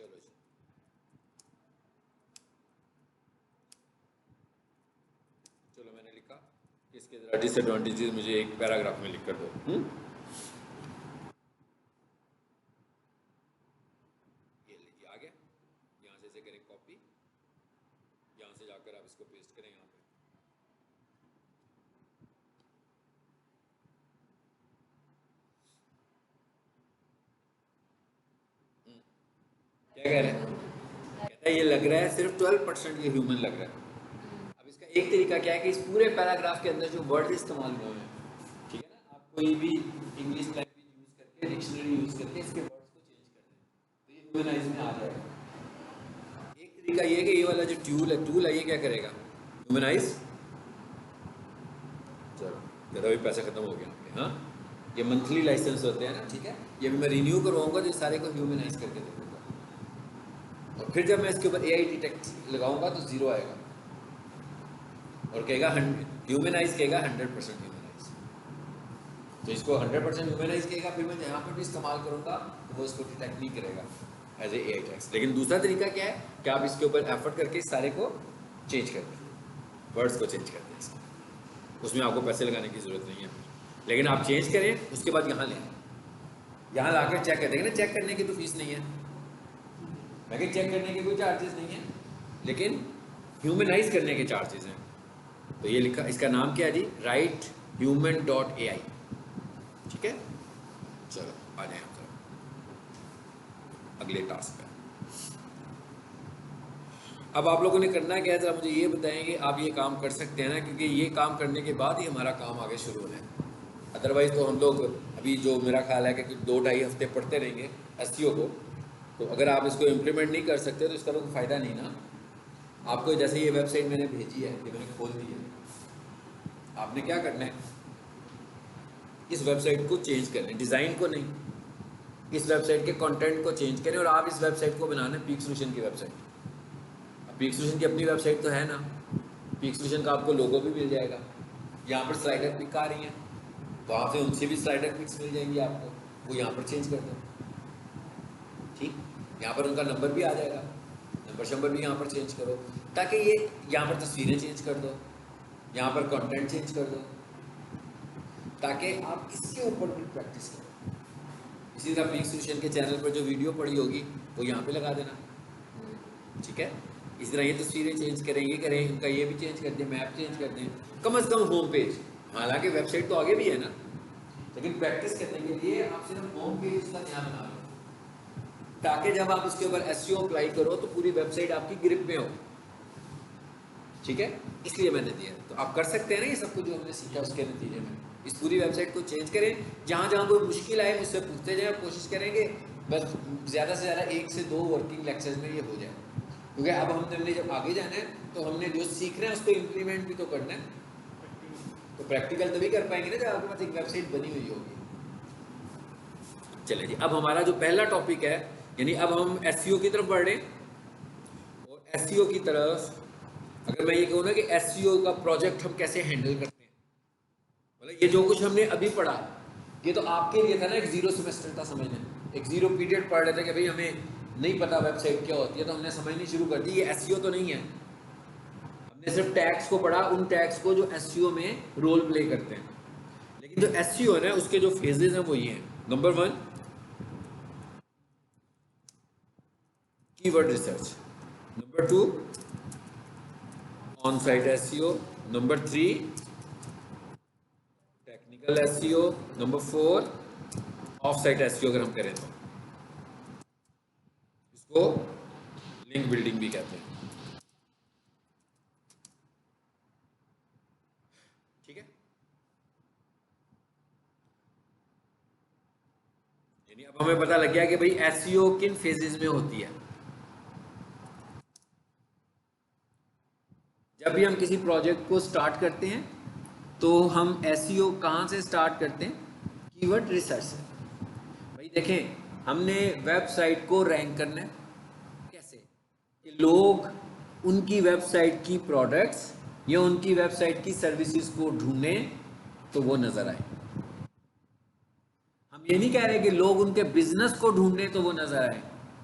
चलो जी, चलो मैंने लिखा कि इसके ज़रा डिसएडवांटेजेस मुझे एक पैराग्राफ में लिख कर दो। ये लीजिए आ गया। यहाँ से करें कॉपी, यहाँ से जाकर आप इसको पेस्ट करें यहाँ पे। क्या कह रहे हैं? कहता है ये लग रहा है सिर्फ 12% ये ह्यूमन लग रहा है। अब इसका एक तरीका क्या है कि इस पूरे पैराग्राफ के अंदर जो वर्ड इस्तेमाल हुए हैं, ठीक है ना, आप कोई भी इंग्लिश लैंग्वेज यूज करके, डिक्शनरी यूज करके इसके वर्ड्स को चेंज कर दें तो ये ह्यूमनाइज में आ जाएगा। एक तरीका ये है कि ये वाला जो टूल है ये क्या करेगा, ह्यूमनाइज। चलो ज़्यादा भी पैसा खत्म हो गया। हाँ, ये मंथली लाइसेंस होते हैं ना, ठीक है, ये भी मैं रिन्यू करवाऊंगा तो सारे को ह्यूमनाइज करके दे दूँगा। और फिर जब मैं इसके ऊपर AI डिटेक्ट लगाऊंगा तो 0 आएगा और कहेगा ह्यूमनाइज, कहेगा 100% ह्यूमनाइज। तो इसको 100% ह्यूमनाइज कहेगा, फिर मैं जहाँ पर भी इस्तेमाल करूँगा तो वो इसको डिटेक्ट नहीं करेगा एज ए AI टेक्स्ट। लेकिन दूसरा तरीका क्या है कि आप इसके ऊपर एफर्ट करके इस सारे को चेंज कर दें, वर्ड्स को चेंज कर दें, उसमें आपको पैसे लगाने की ज़रूरत नहीं है। लेकिन आप चेंज करें उसके बाद यहाँ लें, यहाँ ला कर चेक कर देंगे ना। चेक करने की तो फीस नहीं है, मैं कि चेक करने के कोई चार्जेस नहीं है, लेकिन ह्यूमनाइज करने के चार्जेस हैं। तो ये लिखा, इसका नाम क्या है जी, writehuman.ai। ठीक है, चलो आ जाए हम अगले टास्क पे। अब आप लोगों ने करना क्या है, जरा मुझे ये बताएं कि आप ये काम कर सकते हैं ना, क्योंकि ये काम करने के बाद ही हमारा काम आगे शुरू होना है। अदरवाइज़ तो हम लोग अभी जो मेरा ख्याल है कि 2-2.5 हफ्ते पढ़ते रहेंगे SEO को, तो अगर आप इसको इम्प्लीमेंट नहीं कर सकते तो इसका तो कोई फ़ायदा नहीं ना। आपको जैसे ये वेबसाइट मैंने भेजी है, ये मैंने खोल दी है, आपने क्या करना है, इस वेबसाइट को चेंज करना है, डिज़ाइन को नहीं, इस वेबसाइट के कंटेंट को चेंज करें। और आप इस वेबसाइट को बनाना है पीक सोल्यूशन की वेबसाइट। अब पीक सोल्यूशन की अपनी वेबसाइट तो है ना, पीक सोल्यूशन का आपको लोगो भी मिल जाएगा। यहाँ पर स्लाइडर पिक आ रही हैं, तो आपसे उनसे भी स्लाइडर पिक्स मिल जाएंगी आपको, वो यहाँ पर चेंज कर दो। ठीक, यहाँ पर उनका नंबर भी आ जाएगा, नंबर भी यहाँ पर चेंज करो, ताकि ये यहाँ पर तस्वीरें चेंज कर दो, यहाँ पर कंटेंट चेंज कर दो, ताकि आप इसके ऊपर भी प्रैक्टिस करो। इसी तरह पीक सोल्यूशन के चैनल पर जो वीडियो पड़ी होगी वो यहाँ पे लगा देना, ठीक है। इस तरह ये तस्वीरें चेंज करें, ये करें, इनका ये भी चेंज कर दें, मैप चेंज कर दें, कम से कम होम पेज। हालांकि वेबसाइट तो आगे भी है ना, लेकिन प्रैक्टिस करने के लिए आप सिर्फ होम पेज का ध्यान बना लो, ताकि जब आप उसके ऊपर SEO अप्लाई करो तो पूरी वेबसाइट आपकी ग्रिप में हो। ठीक है, इसलिए मैंने दिया। तो आप कर सकते हैं ना ये सब कुछ जो हमने सीखा उसके नतीजे में। इस पूरी वेबसाइट को चेंज करें, जहाँ जहाँ कोई मुश्किल आए मुझसे पूछते जाए, कोशिश करेंगे बस ज़्यादा से ज़्यादा 1 से 2 वर्किंग लेक्चर्स में ये हो जाए। क्योंकि अब हमने जब आगे जाना है तो हमने जो सीख रहे हैं उसको इम्प्लीमेंट भी तो करना है। तो प्रैक्टिकल तभी कर पाएंगे ना जब आपके पास एक वेबसाइट बनी हुई होगी। चलिए जी, अब हमारा जो पहला टॉपिक है, यानी अब हम SEO की तरफ बढ़ रहे हैं। और SEO की तरफ अगर मैं ये कहूँ ना कि SEO का प्रोजेक्ट हम कैसे हैंडल करते हैं, मतलब ये जो कुछ हमने अभी पढ़ा, ये तो आपके लिए था ना एक 0 सेमेस्टर था समझना, एक 0 पीरियड पढ़ रहे थे कि भाई हमें नहीं पता वेबसाइट क्या होती है, तो हमने समझनी शुरू कर दी। ये SEO तो नहीं है, हमने सिर्फ टैग्स को पढ़ा, उन टैग्स को जो SEO में रोल प्ले करते हैं। लेकिन जो SEO है ना उसके जो फेजेस हैं वो ये हैं। Number 1 keyword research, number 2 on site SEO, number 3 technical SEO, number 4 of site SEO अगर हम करें तो इसको लिंक बिल्डिंग भी कहते हैं। ठीक है, यानी अब हमें पता लग गया कि भाई SEO किन फेजेस में होती है। जब भी हम किसी प्रोजेक्ट को स्टार्ट करते हैं तो हम SEO कहाँ से स्टार्ट करते हैं, कीवर्ड रिसर्च से। भाई देखें, हमने वेबसाइट को रैंक करना है कैसे, कि लोग उनकी वेबसाइट की प्रोडक्ट्स या उनकी वेबसाइट की सर्विसेज को ढूंढें तो वो नजर आए। हम ये नहीं कह रहे कि लोग उनके बिजनेस को ढूंढें तो वो नजर आए,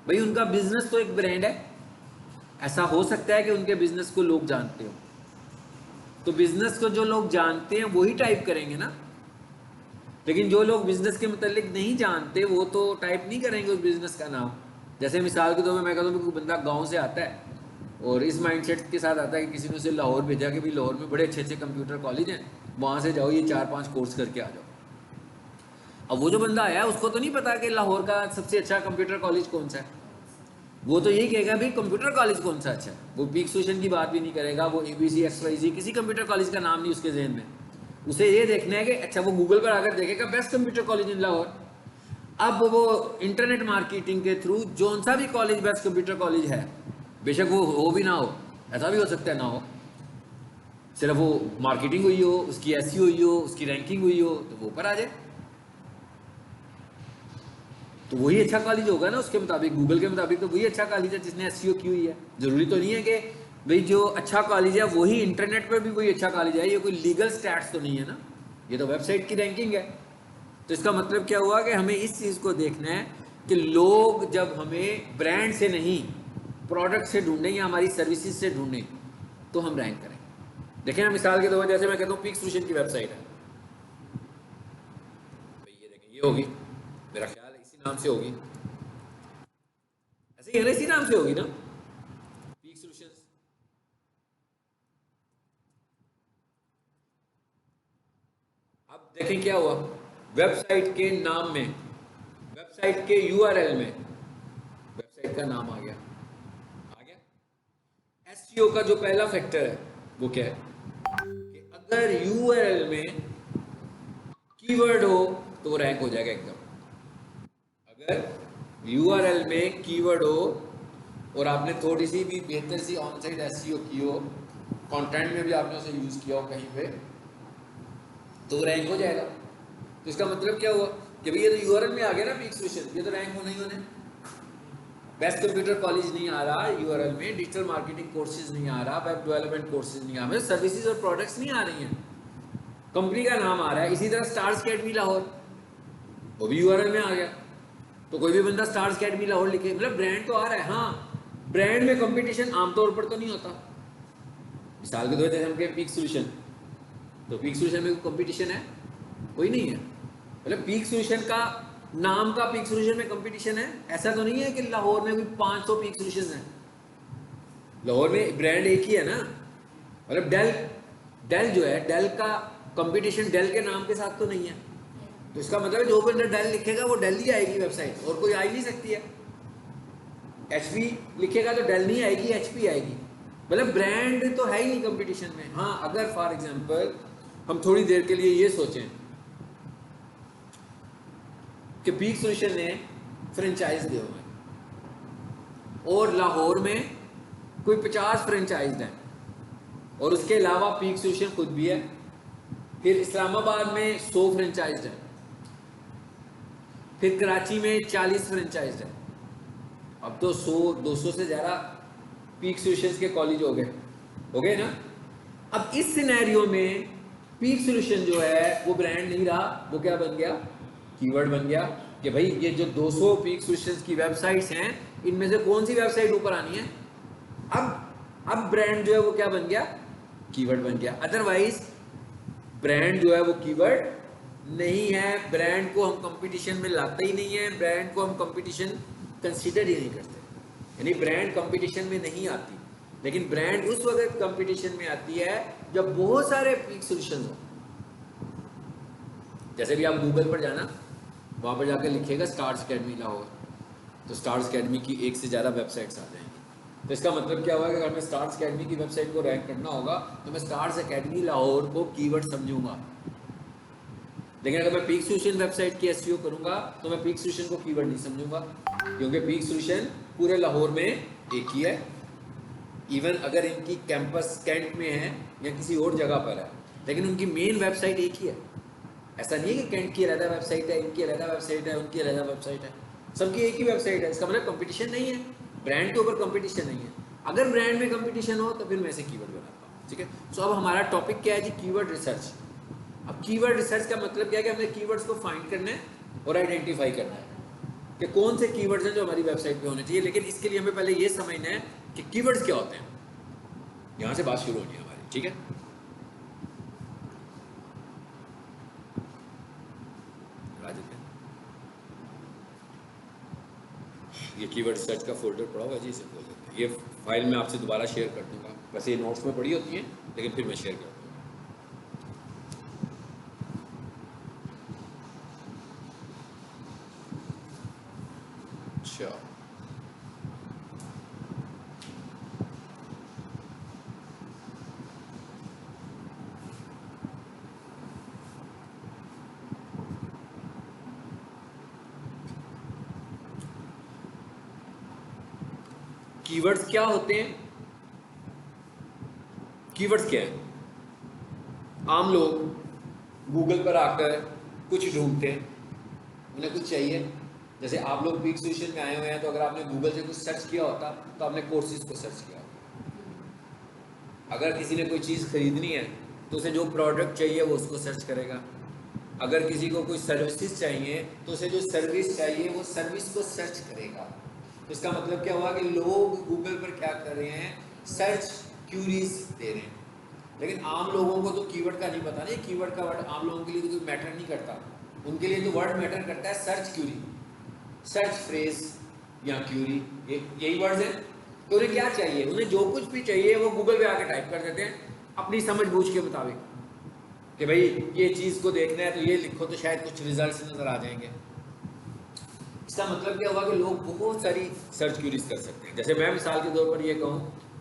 भाई उनका बिजनेस तो एक ब्रांड है, ऐसा हो सकता है कि उनके बिजनेस को लोग जानते हो, तो बिजनेस को जो लोग जानते हैं वही टाइप करेंगे ना। लेकिन जो लोग बिजनेस के मतलब नहीं जानते वो तो टाइप नहीं करेंगे उस बिजनेस का नाम। जैसे मिसाल के तौर पर मैं कहता हूँ कि कोई बंदा गांव से आता है और इस माइंडसेट के साथ आता है कि किसी ने उसे लाहौर भेजा कि भाई लाहौर में बड़े अच्छे अच्छे कंप्यूटर कॉलेज हैं, वहाँ से जाओ, ये 4-5 कोर्स करके आ जाओ। अब वो जो बंदा आया उसको तो नहीं पता कि लाहौर का सबसे अच्छा कंप्यूटर कॉलेज कौन सा है। वो तो यही कहेगा भाई कंप्यूटर कॉलेज कौन सा अच्छा है, वो पीक सोल्यूशन की बात भी नहीं करेगा, वो ABC XYZ किसी कंप्यूटर कॉलेज का नाम नहीं उसके जहन में। उसे ये देखना है कि अच्छा वो गूगल पर आकर देखेगा best computer college in Lahore. अब वो इंटरनेट मार्केटिंग के थ्रू जो सा भी कॉलेज बेस्ट कंप्यूटर कॉलेज है, बेशक वो हो भी ना हो, ऐसा भी हो सकता है ना हो, सिर्फ वो मार्केटिंग हुई हो, उसकी SEO हुई हो, उसकी रैंकिंग हुई हो, तो वो ऊपर आ जाए, तो वही अच्छा कॉलेज होगा ना उसके मुताबिक, गूगल के मुताबिक तो वही अच्छा कॉलेज है जिसने SEO की हुई है। जरूरी तो नहीं है कि भाई जो अच्छा कॉलेज है वही इंटरनेट पर भी वही अच्छा कॉलेज है, ये कोई लीगल स्टैट्स तो नहीं है ना, ये तो वेबसाइट की रैंकिंग है। तो इसका मतलब क्या हुआ कि हमें इस चीज़ को देखना है कि लोग जब हमें ब्रांड से नहीं प्रोडक्ट से ढूंढें या हमारी सर्विसेज से ढूंढें तो हम रैंक करें। देखें ना मिसाल के तौर पर जैसे मैं कहता हूँ पीक सोल्यूशन की वेबसाइट है, भाई ये देखें ये होगी, मेरा ख्याल है इसी नाम से होगी, ऐसे ही है ना, इसी नाम से होगी ना पीक सोल्यूशंस। अब देखें क्या हुआ, वेबसाइट के नाम में, वेबसाइट के URL में वेबसाइट का नाम आ गया। SEO का जो पहला फैक्टर है वो क्या है कि अगर URL में कीवर्ड हो तो वो रैंक हो जाएगा एकदम। अगर URL में कीवर्ड हो और आपने थोड़ी सी भी बेहतर सी ऑन साइट SEO की हो, कंटेंट में भी आपने उसे यूज किया हो कहीं पे, तो रैंक हो जाएगा। तो इसका मतलब क्या हुआ कि भाई ये तो URL में आ गया ना पीक सोल्यूशन, ये तो रैंक होना ही होना है। बेस्ट कंप्यूटर कॉलेज नहीं आ रहा URL में, डिजिटल मार्केटिंग कोर्सेज नहीं आ रहा, वेब डेवलपमेंट कोर्सेज नहीं आ रहे, सर्विसेज और प्रोडक्ट्स नहीं आ रही हैं, कंपनी का नाम आ रहा है। इसी तरह स्टार्स अकेडमी लाहौर, वो भी URL में आ गया, तो कोई भी बंदा स्टार्स अकेडमी लाहौर लिखे, मतलब ब्रांड तो आ रहा है। हाँ, ब्रांड में कंपटीशन आमतौर पर तो नहीं होता। मिसाल के तौर पर हम कहें पीक सोल्यूशन, तो पीक सोल्यूशन में कंपटीशन है? कोई नहीं है। मतलब पीक सोल्यूशन का नाम का पीक सोल्यूशन में कंपटीशन है? ऐसा तो नहीं है कि लाहौर में भी 500 पीक सोल्यूशन है। लाहौर में ब्रांड एक ही है ना, मतलब डेल, डेल जो है, डेल का कंपटीशन डेल के नाम के साथ तो नहीं है। तो इसका मतलब जो बंदा डेल लिखेगा वो डेल ही आएगी वेबसाइट, और कोई आ ही नहीं सकती है। HP लिखेगा तो डेल नहीं आएगी, HP आएगी। मतलब ब्रांड तो है ही नहीं कंपटीशन में। हाँ, अगर फॉर एग्जांपल हम थोड़ी देर के लिए ये सोचें कि पीक सोल्यूशन ने फ्रेंचाइज दिए हुए हैं और लाहौर में कोई 50 फ्रेंचाइज हैं, और उसके अलावा पीक सोल्यूशन खुद भी है, फिर इस्लामाबाद में 100 फ्रेंचाइज हैं, फिर कराची में 40 फ्रेंचाइज हैं। अब तो 100-200 से ज़्यादा पीक सोल्यूशंस के कॉलेज हो गए ना। अब इस सिनेरियो में पीक सोल्यूशन जो है वो ब्रांड नहीं रहा, वो क्या बन गया, कीवर्ड बन गया कि भाई ये जो 200 पीक सोल्यूशंस की वेबसाइट्स हैं इनमें से कौन सी वेबसाइट ऊपर आनी है। अब ब्रांड जो है वो क्या बन गया, कीवर्ड बन गया। अदरवाइज ब्रांड जो है वो कीवर्ड नहीं है, ब्रांड को हम कंपटीशन में लाते ही नहीं है, ब्रांड को हम कंपटीशन कंसीडर ही नहीं करते। यानी ब्रांड कंपटीशन में नहीं आती, लेकिन ब्रांड उस वक्त कंपटीशन में आती है जब बहुत सारे पीक सोल्यूशन हो। जैसे भी आप गूगल पर जाना, वहां पर जाकर लिखिएगा स्टार्स अकेडमी लाहौर, तो स्टार्स अकेडमी की एक से ज़्यादा वेबसाइट्स आ जाएंगी। तो इसका मतलब क्या हुआ कि अगर मैं स्टार्स अकेडमी की वेबसाइट को रैंक करना होगा तो मैं स्टार्स अकेडमी लाहौर को कीवर्ड समझूंगा। लेकिन अगर मैं पीक सोल्यूशन वेबसाइट की SEO करूंगा तो मैं पीक सोल्यूशन को कीवर्ड नहीं समझूंगा, क्योंकि पीक सोल्यूशन पूरे लाहौर में एक ही है। इवन अगर इनकी कैंपस कैंट में है या किसी और जगह पर है, लेकिन उनकी मेन वेबसाइट एक ही है। ऐसा नहीं है कि कैंट की अलग वेबसाइट है, इनकी अलग वेबसाइट है, उनकी अलग वेबसाइट है, सबकी एक ही वेबसाइट है। इसका मतलब कंपटीशन नहीं है, ब्रांड के ऊपर कंपटीशन नहीं है। अगर ब्रांड में कंपटीशन हो तो फिर मैं इसे कीवर्ड बनाता हूँ। ठीक है, सो अब हमारा टॉपिक क्या है जी, कीवर्ड रिसर्च। अब कीवर्ड रिसर्च का मतलब क्या है कि हमें कीवर्ड्स को फाइंड करना है और आइडेंटिफाई करना है। कि कौन से कीवर्ड्स हैं जो हमारी वेबसाइट पे होने चाहिए, लेकिन इसके लिए हमें पहले ये समझना है कि कीवर्ड्स क्या होते हैं। यहां से बात शुरू होनी है हमारी, ठीक है। ये कीवर्ड सर्च का फोल्डर पड़ा हुआ है जी, इसे खोल सकते हैं। ये फाइल मैं आपसे दोबारा शेयर कर दूंगा, वैसे ये नोट्स में पड़ी होती हैं लेकिन फिर मैं शेयर कर दूंगा। अच्छा, कीवर्ड्स क्या होते हैं? कीवर्ड्स क्या है? आम लोग गूगल पर आकर कुछ ढूंढते हैं, उन्हें कुछ चाहिए। जैसे आप लोग पीक सोल्यूशन में आए हुए हैं, तो अगर आपने गूगल से कुछ सर्च किया होता तो आपने कोर्सेज को सर्च किया होता। अगर किसी ने कोई चीज़ खरीदनी है तो उसे जो प्रोडक्ट चाहिए वो उसको सर्च करेगा। अगर किसी को कोई सर्विसेज चाहिए तो उसे जो सर्विस चाहिए वो सर्विस को सर्च करेगा। तो इसका मतलब क्या हुआ कि लोग गूगल पर क्या कर रहे हैं? सर्च क्यूरीज दे रहे हैं। लेकिन आम लोगों को तो कीवर्ड का नहीं पता। नहीं, कीवर्ड का वर्ड आम लोगों के लिए तो कोई मैटर नहीं करता। उनके लिए तो वर्ड मैटर करता है सर्च क्यूरी, सर्च फ्रेज या क्यूरी, यही वर्ड्स हैं। तो उन्हें क्या चाहिए? उन्हें जो कुछ भी चाहिए वो गूगल पे आके टाइप कर देते हैं अपनी समझ बूझ के मुताबिक कि भाई ये चीज़ को देखना है तो ये लिखो तो शायद कुछ रिजल्ट्स नज़र आ जाएंगे। इसका मतलब क्या हुआ कि लोग बहुत सारी सर्च क्यूरीज कर सकते हैं। जैसे मैं मिसाल के तौर पर ये कहूँ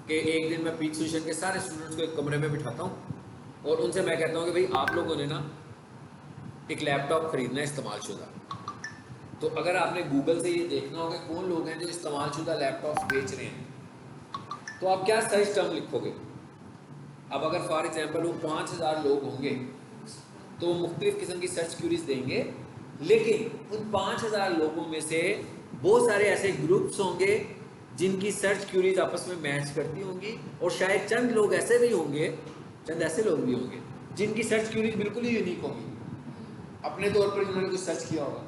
कि एक दिन मैं पीक सोल्यूशन के सारे स्टूडेंट्स को एक कमरे में बिठाता हूँ और उनसे मैं कहता हूँ कि भाई आप लोगों ने ना एक लैपटॉप खरीदना है इस्तेमाल शुदा। तो अगर आपने गूगल से ये देखना होगा कौन लोग हैं जो इस्तेमाल शुदा लैपटॉप बेच रहे हैं, तो आप क्या सर्च टर्म लिखोगे? अब अगर फॉर एग्जाम्पल वो 5000 लोग होंगे तो वो मुख्तलिफ किस्म की सर्च क्यूरीज देंगे, लेकिन उन 5000 लोगों में से बहुत सारे ऐसे ग्रुप्स होंगे जिनकी सर्च क्यूरीज आपस में मैच करती होंगी, और शायद चंद लोग ऐसे भी होंगे, चंद ऐसे लोग भी होंगे जिनकी सर्च क्यूरीज बिल्कुल ही यूनिक होगी, अपने तौर पर जिन्होंने कुछ सर्च किया होगा।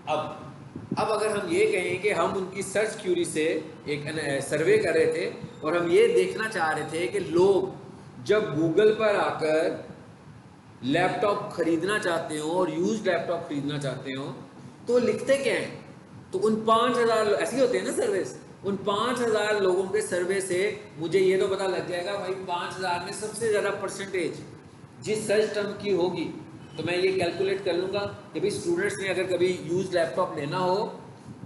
अब अगर हम ये कहें कि हम उनकी सर्च क्यूरी से एक सर्वे कर रहे थे और हम ये देखना चाह रहे थे कि लोग जब गूगल पर आकर लैपटॉप खरीदना चाहते हो और यूज लैपटॉप खरीदना चाहते हो तो लिखते क्या हैं, तो उन 5000 ऐसे होते हैं ना सर्वेस, उन 5000 लोगों के सर्वे से मुझे ये तो पता लग जाएगा भाई 5000 में सबसे ज़्यादा परसेंटेज जिस सर्च टर्म की होगी, तो मैं ये कैलकुलेट कर लूँगा कि भाई स्टूडेंट्स ने अगर कभी यूज लैपटॉप लेना हो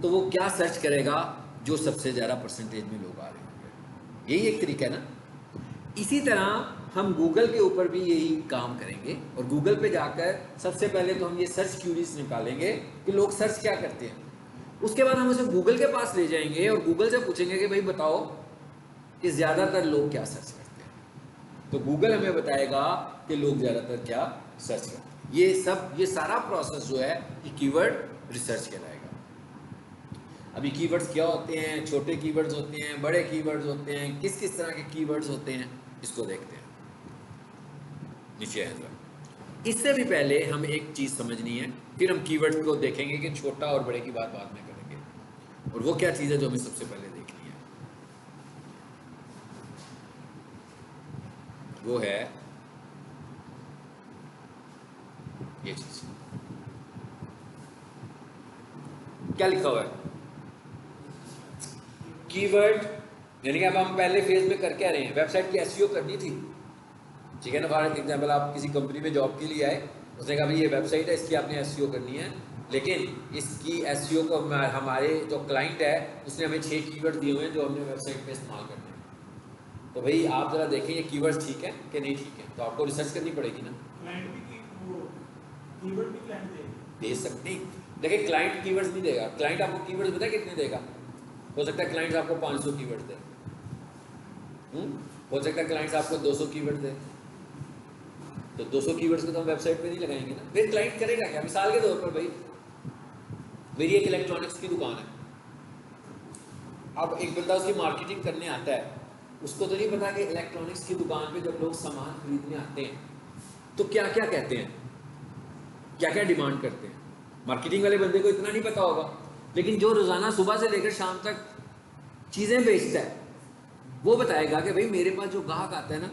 तो वो क्या सर्च करेगा जो सबसे ज़्यादा परसेंटेज में लोग आ रहे होंगे। यही एक तरीका है ना। इसी तरह हम गूगल के ऊपर भी यही काम करेंगे और गूगल पे जाकर सबसे पहले तो हम ये सर्च क्यूरीज निकालेंगे कि लोग सर्च क्या करते हैं। उसके बाद हम उसे गूगल के पास ले जाएंगे और गूगल से पूछेंगे कि भाई बताओ कि ज़्यादातर लोग क्या सर्च करते हैं। तो गूगल हमें बताएगा कि लोग ज़्यादातर क्या सर्च करते हैं। ये सारा प्रोसेस जो है ये कीवर्ड रिसर्च कहलाएगा। अभी कीवर्ड्स क्या होते हैं? छोटे कीवर्ड्स होते हैं, बड़े कीवर्ड्स होते हैं, किस किस तरह के कीवर्ड्स होते हैं, इसको देखते हैं। नीचे है जरा। इससे भी पहले हम एक चीज़ समझनी है, फिर हम कीवर्ड्स को देखेंगे कि छोटा और बड़े की बात बाद में करेंगे। और वो क्या चीज़ है जो हमें सबसे पहले देखनी है? वो है ये चीज़। क्या लिखा हुआ है? कीवर्ड, यानी कि अब हम पहले फेज में कर क्या रहे हैं? वेबसाइट की एसईओ करनी थी, ठीक है ना। फॉर एग्जाम्पल आप किसी कंपनी में जॉब के लिए आए, उसने कहा भाई ये वेबसाइट है, इसकी आपने एसईओ करनी है, लेकिन इसकी एसईओ को हमारे जो क्लाइंट है उसने हमें 6 कीवर्ड दिए हुए हैं जो हमने वेबसाइट पे इस्तेमाल करने हैं। तो भाई आप ज़रा देखें ये कीवर्ड्स ठीक है कि नहीं ठीक है, तो आपको रिसर्च करनी पड़ेगी ना। कीवर्ड भी क्लाइंट दे सकते हैं। देखिए क्लाइंट कीवर्ड्स नहीं देगा। क्लाइंट आपको कीवर्ड्स पता है कितने देगा? हो सकता है क्लाइंट आपको 500 कीवर्ड दे, हो सकता है क्लाइंट्स आपको 200 कीवर्ड दे। तो 200 कीवर्ड्स को तो हम वेबसाइट पे नहीं लगाएंगे ना। फिर क्लाइंट करेगा क्या? मिसाल के तौर पर भाई मेरी एक इलेक्ट्रॉनिक्स की दुकान है, अब एक बंदा उसकी मार्केटिंग करने आता है, उसको तो नहीं पता कि इलेक्ट्रॉनिक्स की दुकान पे जब लोग सामान खरीदने आते हैं तो क्या क्या कहते हैं, क्या क्या डिमांड करते हैं। मार्केटिंग वाले बंदे को इतना नहीं पता होगा, लेकिन जो रोजाना सुबह से लेकर शाम तक चीजें बेचता है वो बताएगा कि भाई मेरे पास जो ग्राहक आता है ना,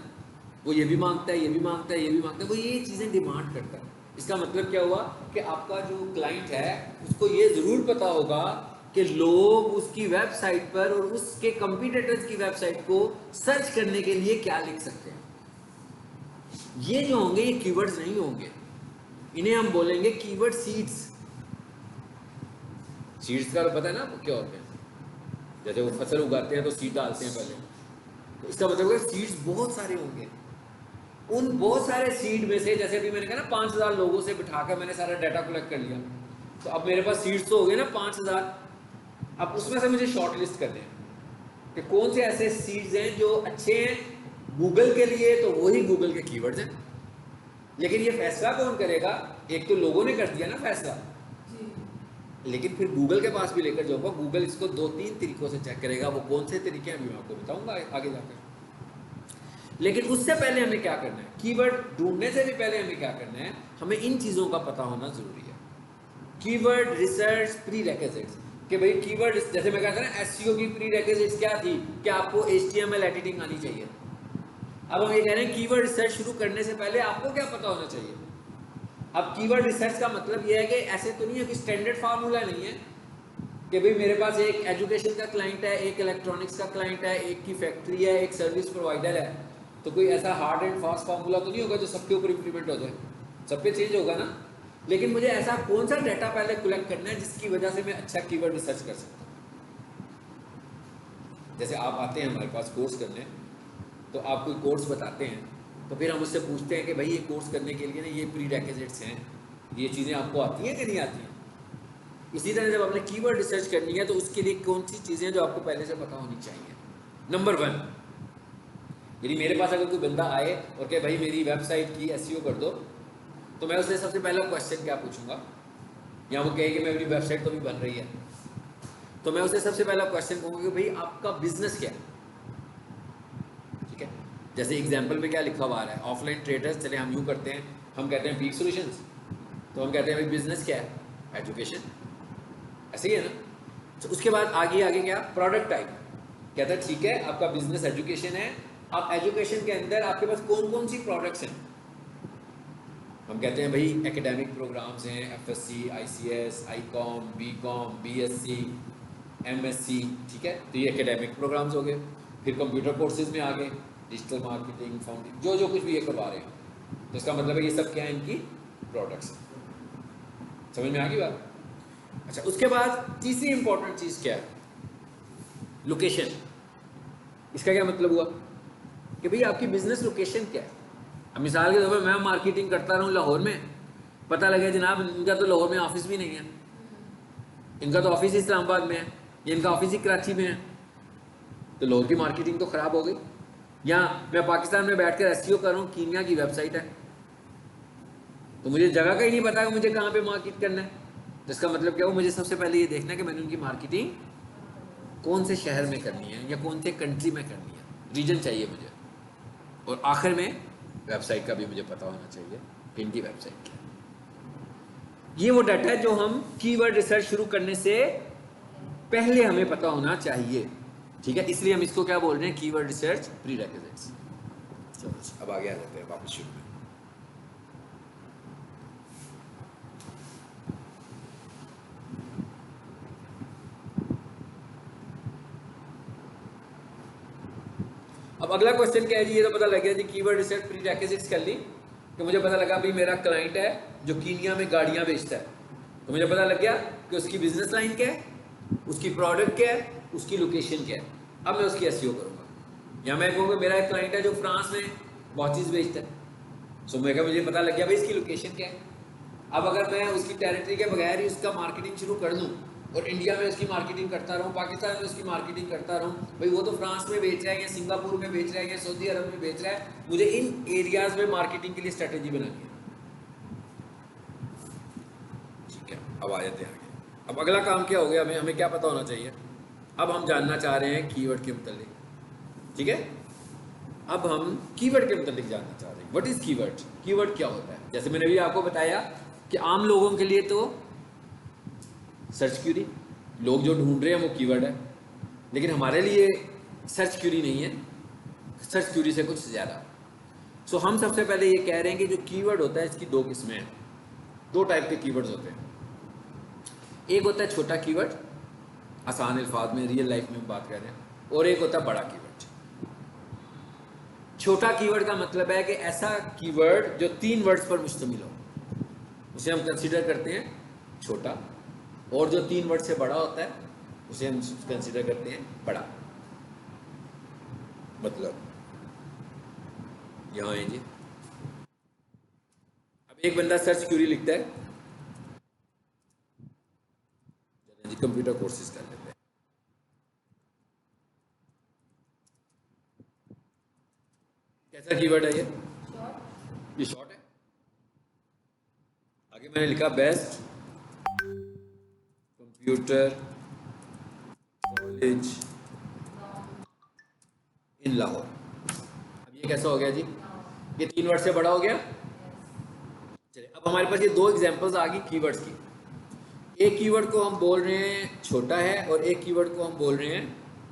वो ये भी मांगता है, ये भी मांगता है, ये भी मांगता है, वो ये चीजें डिमांड करता है। इसका मतलब क्या हुआ कि आपका जो क्लाइंट है उसको ये जरूर पता होगा कि लोग उसकी वेबसाइट पर और उसके कंपटीटर्स की वेबसाइट को सर्च करने के लिए क्या लिख सकते हैं। ये जो होंगे ये कीवर्ड्स नहीं होंगे, इन्हें हम बोलेंगे कीवर्ड सीड्स। सीड्स का पता है ना आपको क्या होते हैं? जैसे वो फसल उगाते हैं तो सीड डालते हैं पहले, तो इसका मतलब है सीड्स बहुत सारे होंगे। उन बहुत सारे सीड में से, जैसे अभी मैंने कहा ना 5000 लोगों से बिठाकर मैंने सारा डाटा कलेक्ट कर लिया, तो अब मेरे पास सीड्स तो हो गए ना 5000। अब उसमें से मुझे शॉर्ट लिस्ट करने हैं कि कौन से ऐसे सीड्स हैं जो अच्छे हैं गूगल के लिए, तो वही गूगल के कीवर्ड्स हैं। लेकिन ये फैसला कौन करेगा? एक तो लोगों ने कर दिया ना फैसला, लेकिन फिर गूगल के पास भी लेकर जाऊंगा, गूगल इसको 2-3 तरीकों से चेक करेगा। वो कौन से तरीके हैं अभी मैं आपको बताऊंगा आगे जाकर। लेकिन उससे पहले हमें क्या करना है, कीवर्ड ढूंढने से भी पहले हमें क्या करना है, हमें इन चीजों का पता होना जरूरी है। कीवर्ड रिसर्च प्रीरेक्विजिट्स, कि भाई कीवर्ड, जैसे मैं कहता ना एसईओ की प्रीरेक्विजिट्स क्या थी कि आपको एचटीएमएल एडिटिंग आनी चाहिए। अब हम ये कह रहे हैं कीवर्ड रिसर्च शुरू करने से पहले आपको क्या पता होना चाहिए। अब कीवर्ड रिसर्च का मतलब ये है कि ऐसे तो नहीं है कि स्टैंडर्ड फार्मूला नहीं है कि भाई मेरे पास एक एजुकेशन का क्लाइंट है, एक इलेक्ट्रॉनिक्स का क्लाइंट है, एक की फैक्ट्री है, एक सर्विस प्रोवाइडर है, तो कोई ऐसा हार्ड एंड फास्ट फार्मूला तो नहीं होगा जो सबके ऊपर इंप्लीमेंट हो जाए, सब पे चेंज होगा ना। लेकिन मुझे ऐसा कौन सा डाटा पहले कलेक्ट करना है जिसकी वजह से मैं अच्छा कीवर्ड रिसर्च कर सकता हूँ। जैसे आप आते हैं हमारे पास कोर्स करने, तो आप कोई कोर्स बताते हैं, तो फिर हम उससे पूछते हैं कि भाई ये कोर्स करने के लिए ना ये प्रीरेक्विजिट्स हैं, ये चीज़ें आपको आती हैं कि नहीं आती हैं। इसी तरह जब आपने कीवर्ड रिसर्च करनी है तो उसके लिए कौन सी चीज़ें जो आपको पहले से पता होनी चाहिए। नंबर 1, यदि मेरे पास अगर कोई बंदा आए और कहे भाई मेरी वेबसाइट की एसईओ कर दो, तो मैं उससे सबसे पहला क्वेश्चन क्या पूछूंगा, या वो कहे कि मेरी वेबसाइट तो भी बन रही है, तो मैं उससे सबसे पहला क्वेश्चन कहूँगा कि भाई आपका बिजनेस क्या है। ठीक है, जैसे एग्जाम्पल में क्या लिखा हुआ आ रहा है, ऑफलाइन ट्रेडर्स, चले हम यूँ करते हैं, हम कहते हैं पीक सॉल्यूशंस, तो हम कहते हैं भाई बिजनेस क्या है, एजुकेशन, ऐसे ही है ना। तो उसके बाद आगे आगे क्या, प्रोडक्ट टाइप, कहता है ठीक है आपका बिजनेस एजुकेशन है, आप एजुकेशन के अंदर आपके पास कौन कौन सी प्रोडक्ट्स हैं। हम कहते हैं भाई एकेडमिक प्रोग्राम्स हैं, FSc, ICS, ICom, BCom, BSc, MSc, ठीक है, तो ये एकेडमिक प्रोग्राम्स हो गए। फिर कंप्यूटर कोर्सेज में आ गए, डिजिटल मार्केटिंग, फाउंडिंग, जो कुछ भी ये करवा रहे हैं, तो इसका मतलब है ये सब क्या है, इनकी प्रोडक्ट्स। समझ में आ गई बात? अच्छा, उसके बाद तीसरी इंपॉर्टेंट चीज़ क्या है, लोकेशन। इसका क्या मतलब हुआ कि भाई आपकी बिजनेस लोकेशन क्या है। अब मिसाल के तौर पर मैं मार्केटिंग करता रहूँ लाहौर में, पता लगे जनाब इनका तो लाहौर में ऑफिस भी नहीं है, इनका तो ऑफिस इस्लामाबाद में है, या इनका ऑफिस ही कराची में है, तो लाहौर की मार्केटिंग तो ख़राब हो गई। या मैं पाकिस्तान में बैठकर एसईओ कर रहा हूँ, कीनिया की वेबसाइट है, तो मुझे जगह का ही नहीं पता कि मुझे कहाँ पे मार्केट करना है। तो इसका मतलब क्या हो, मुझे सबसे पहले ये देखना है कि मैंने उनकी मार्केटिंग कौन से शहर में करनी है या कौन से कंट्री में करनी है, रीजन चाहिए मुझे। और आखिर में वेबसाइट का भी मुझे पता होना चाहिए कि इनकी वेबसाइट क्या है। ये वो डाटा है जो हम कीवर्ड रिसर्च शुरू करने से पहले हमें पता होना चाहिए। ठीक है, इसलिए हम इसको क्या बोल रहे हैं, कीवर्ड रिसर्च प्रीरेक्विजिट्स। चलो अब आगे आ जाते हैं वापस शुरू में। अब अगला क्वेश्चन क्या है जी, ये तो पता लग गया जी, कीवर्ड रिसर्च प्रीरेक्विजिट्स कर ली, कि मुझे पता लगा भाई मेरा क्लाइंट है जो कीनिया में गाड़ियां बेचता है, तो मुझे पता लग गया कि उसकी बिजनेस लाइन क्या है, उसकी प्रोडक्ट क्या है, उसकी लोकेशन क्या है। अब मैं उसकी एसईओ करूंगा। या मैं कहूँगा मेरा एक क्लाइंट है जो फ्रांस में वॉचेस बेचता है, सो मैं मुझे पता लग गया भाई इसकी लोकेशन क्या है। अब अगर मैं उसकी टेरिटरी के बगैर ही उसका मार्केटिंग शुरू कर दूँ और इंडिया में उसकी मार्केटिंग करता रहूँ, पाकिस्तान में उसकी मार्केटिंग करता रहूँ, भाई वो तो फ्रांस में बेच रहा है या सिंगापुर में बेच रहा है या सऊदी अरब में बेच रहा है, मुझे इन एरियाज में मार्केटिंग के लिए स्ट्रेटेजी बनानी है। ठीक है, अब आ जाते हैं आगे। अब अगला काम क्या हो गया, हमें क्या पता होना चाहिए। अब हम जानना चाह रहे हैं कीवर्ड के मुतालिक। ठीक है, अब हम कीवर्ड के मुतालिक जानना चाह रहे हैं, व्हाट इज कीवर्ड, कीवर्ड क्या होता है। जैसे मैंने भी आपको बताया कि आम लोगों के लिए तो सर्च क्यूरी, लोग जो ढूंढ रहे हैं वो कीवर्ड है, लेकिन हमारे लिए सर्च क्यूरी नहीं है, सर्च क्यूरी से कुछ ज़्यादा। सो हम सबसे पहले ये कह रहे हैं कि जो कीवर्ड होता है इसकी दो किस्में हैं, दो टाइप के कीवर्ड्स होते हैं। एक होता है छोटा कीवर्ड, आसान अल्फाज में रियल लाइफ में बात कर रहे हैं, और एक होता है बड़ा कीवर्ड। छोटा कीवर्ड का मतलब है कि ऐसा कीवर्ड जो 3 वर्ड्स पर मुश्तमिल हो, उसे हम कंसीडर करते हैं छोटा, और जो 3 वर्ड से बड़ा होता है उसे हम कंसीडर करते हैं बड़ा। मतलब यहाँ है जी, अब एक बंदा सर्च क्यूरी लिखता है, जी कंप्यूटर कोर्सेज कर लेते हैं, कैसा कीवर्ड है ये शॉर्ट है। आगे मैंने लिखा best computer college in Lahore. अब ये कैसा हो गया जी, ये 3 वर्ड से बड़ा हो गया। चलिए अब हमारे पास ये 2 एग्जांपल्स आ गई कीवर्ड्स की। एक कीवर्ड को हम बोल रहे हैं छोटा है और एक कीवर्ड को हम बोल रहे हैं